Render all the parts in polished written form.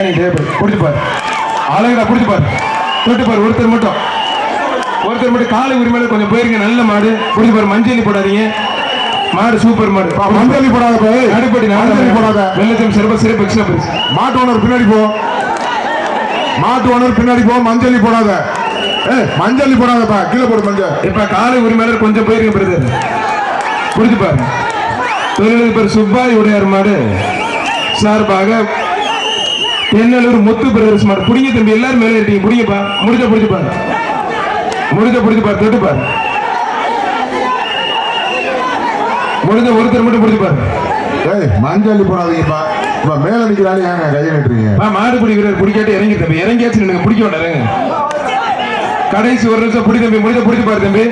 பிடிச்சுப்பார், அழகா பிடிச்சுப்பார், தொட்டுப்பார். ஒருத்தர் மட்டும் காலை உரிமையில கொஞ்சம் போயிருங்க. நல்ல மாடு பிடிச்சுப்பார். மஞ்சளி போடாதீங்க. மாடு சூப்பர் மாடு. மஞ்சளி போடாத, நடுப்படி மஞ்சளி போடாத. வெள்ளத்தையும் சிறப்பு எக்ஸ்ட்ரா பிரிச்சு. மாட்டு ஓனர் பின்னாடி போ, மாட்டு ஓனர் பின்னாடி போ. மஞ்சளி போடாத, மஞ்சளி போடாதப்பா, கீழே போடு மஞ்சள். இப்ப காலை உரிமையாளர் கொஞ்சம் போயிருங்க பிரதர். பிடிச்சுப்பாரு. தொழிலதிபர் சுப்பாய் உடையார் மாடு சார்பாக தென்னலூர் முத்து பிரதர்ஸ் மாடு. புடிங்க தம்பி, எல்லாரும் மேலே இருக்கீங்க. புடிங்கப்பா. பிடிச்சுப்பாரு. தொட்டுப்பாரு. ஒருத்தர் மட்டும் பிடிச்சுப்பாரு. மஞ்சள் போடாதீங்கப்பா. இப்ப மேல நிக்கிறாரு, ஏங்க கையை நிட்டுறீங்க? மாடு பிடிக்கிறார். பிடிக்காட்டி இறங்கி தம்பி, இறங்கியாச்சு. எனக்கு பிடிக்க வேண்டாம். கடைசி ஒரு நிமிஷம் பிடி தம்பி. பிடிச்சுப்பாரு தம்பி.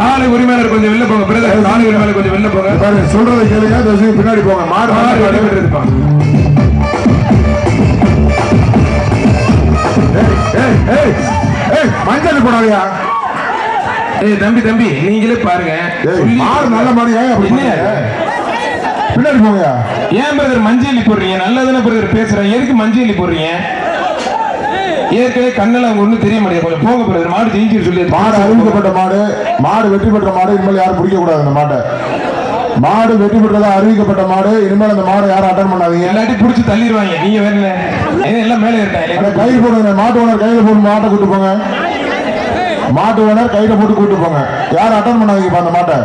காலை உரிமையாளர் கொஞ்சம் வெளில போங்க பிரதர். காலை உரிமையாளர் கொஞ்சம் வெளில போங்க. சொல்றதை கேளுங்க, பின்னாடி போங்க. மாடு இருப்பாங்க. மஞ்சள் போடாதயா. தம்பி நீங்களே பாருங்க. மாடு நல்ல மாடியா, பின்னாடி போங்க. ஏன் பிரதர் மஞ்சள் போடுறீங்க? நல்லதானே பிரதர் பேசுறேன். எதுக்கு மஞ்சள் போடுறீங்க? ஏற்கனவே கண்ணல அவங்க ஒன்றும் தெரிய மாட்டேங்குது. கொஞ்சம் போங்க பிரதர். மாடு ஜெயிச்சு சொல்லி. மாடு அறிவிக்கப்பட்ட மாடு வெற்றி பெற்ற மாடு. இனிமேல் யாரும் பிடிக்க கூடாது அந்த மாட்டை. மாடு வெற்றி பெற்றதா அறிவிக்கப்பட்ட மாடு. இனிமேல் அந்த மாடை யாரும் அட்டன் பண்ணாதீங்க. எல்லாத்தையும் பிடிச்சி தள்ளிடுவாங்க. நீங்க வேற எல்லாம் மேலே இருக்காங்க. கையில் போடுங்க. மாட்டு ஓனர் கையில போட்டு மாட்டை கூட்டு போங்க. மாட்டு ஓனர் கையில போட்டு கூட்டு போங்க. யாரும் அட்டன் பண்ணாதீங்க அந்த மாட்டை.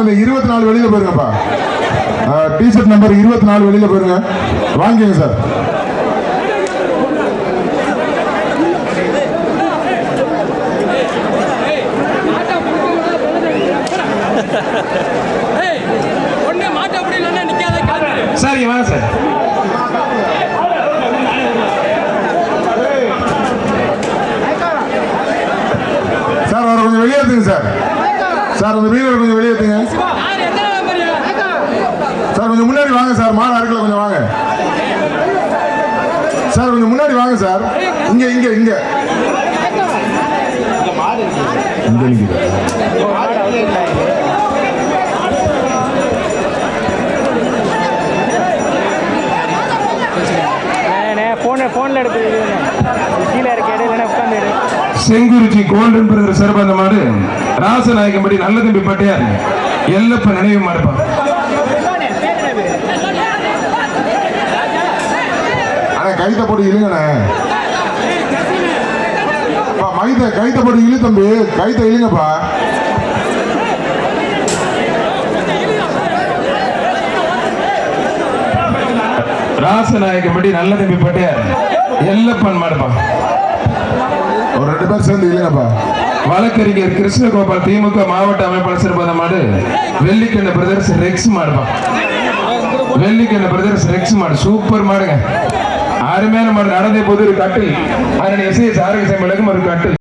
இந்த 24 வெளியில போயிருங்கப்பா. டிஷர்ட் நம்பர் 24 வெளியில போயிருங்க. வாங்கிங்க சார். சார் வாங்க சார். சார் அவரை கொஞ்சம் வெளியேற்றுங்க சார். சார் அந்த வீரர் கொஞ்சம் வெளியேற்றுங்க சார். கொஞ்சம் முன்னாடி வாங்க சார். மாடு அறுக்கல, கொஞ்சம் வாங்க சார். கொஞ்சம் முன்னாடி வாங்க சார். இங்க இங்க இங்க செங்குருச்சி கோல்டன் பிரதர் சிறப்பான மாடு. ராசநாயகம்படி நல்ல தம்பி பட்டையார் எல்லப்ப நினைவு மாடுப்பா. கைத்த போட்டு இழுங்கண்ணே. கைத்த போட்டு இழு தம்பி. கைத்த இழுங்கப்பா. ராசநாயகம்படி நல்ல தம்பி பட்டையார் எல்லப்பன் மாடுப்பா. ஒரு 2 பேர் சேர்ந்து இல்லைங்கப்பா. வழக்கறிஞர் கிருஷ்ணகோபால் திமுக மாவட்ட அமைப்பாளர் சிறப்பான மாடு. வெள்ளிக்கண்ண பிரதர்ஸ் ரெக்ஸ் மாடுப்பா. வெள்ளிக்கண்ண பிரதர்ஸ் ரெக்ஸ் மாடு சூப்பர் மாடுங்க. அருமையான மாடு. நடந்தே போது ஒரு கட்டில். அதனுடைய எஸ்ஐஎஸ் ஆரோக்கிய சமையலுக்கும் ஒரு கட்டில்.